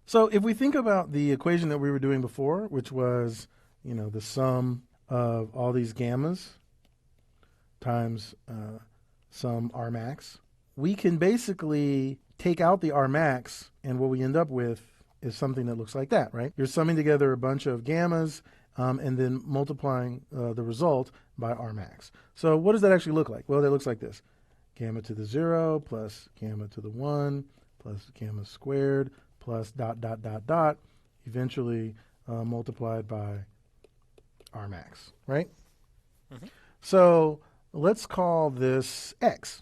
So if we think about the equation that we were doing before, which was, the sum of all these gammas times some R max, we can basically take out the R max, and what we end up with is something that looks like that, right? You're summing together a bunch of gammas and then multiplying the result by R max. So what does that actually look like? Well, that looks like this. Gamma to the 0 plus gamma to the 1 plus gamma squared plus dot, dot, dot, dot, eventually multiplied by R max, right? Hmm. So let's call this X,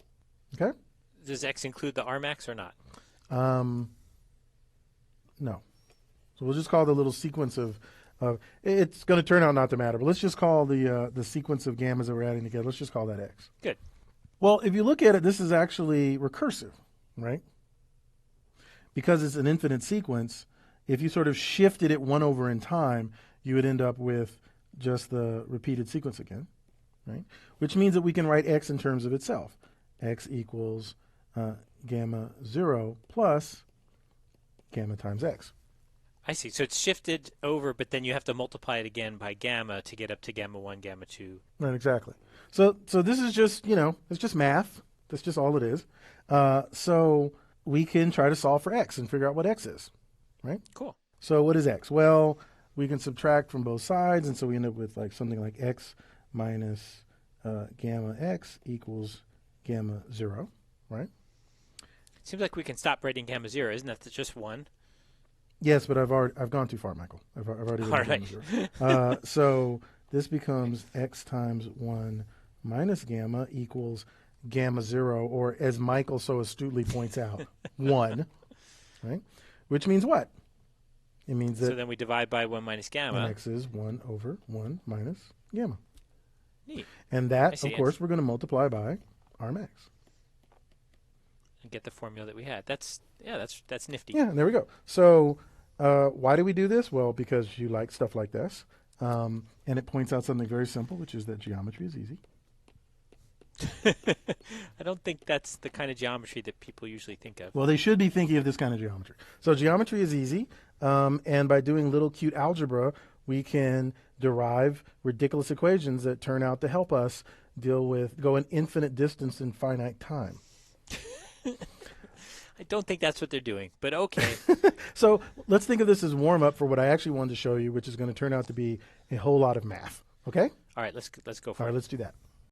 okay? Does X include the Rmax or not? Um, no. So we'll just call the little sequence of it's going to turn out not to matter, but let's just call the sequence of gammas that we're adding together, let's just call that X. Good. Well, if you look at it, this is actually recursive, right? Because it's an infinite sequence, if you sort of shifted it 1 over in time, you would end up with just the repeated sequence again, right? Which means that we can write X in terms of itself. X equals gamma 0 plus gamma times X. I see. So it's shifted over, but then you have to multiply it again by gamma to get up to gamma 1, gamma 2. Right, exactly. So this is just, it's just math. That's just all it is. So we can try to solve for X and figure out what X is, right? Cool. So what is X? Well, we can subtract from both sides, and so we end up with something like X minus gamma X equals gamma 0, right? Seems like we can stop writing gamma 0. Isn't that just 1? Yes, but I've gone too far, Michael. I've already All written right. gamma 0. So this becomes X times 1 minus gamma equals gamma 0, or as Michael so astutely points out, 1, right? Which means what? It means So that then we divide by 1 minus gamma. X is 1 over 1 minus gamma. Neat. And I that, see. of course, we're going to multiply by R max. And get the formula that we had. That's nifty. Yeah, and there we go. So why do we do this? Well, because you like stuff like this. And it points out something very simple, which is that geometry is easy. I don't think that's the kind of geometry that people usually think of. Well, they should be thinking of this kind of geometry. So geometry is easy. And by doing little cute algebra, we can derive ridiculous equations that turn out to help us go an infinite distance in finite time. I don't think that's what they're doing, but okay. So let's think of this as warm up for what I actually wanted to show you, which is going to turn out to be a whole lot of math. Okay? All right, let's go for All it. right, let's do that.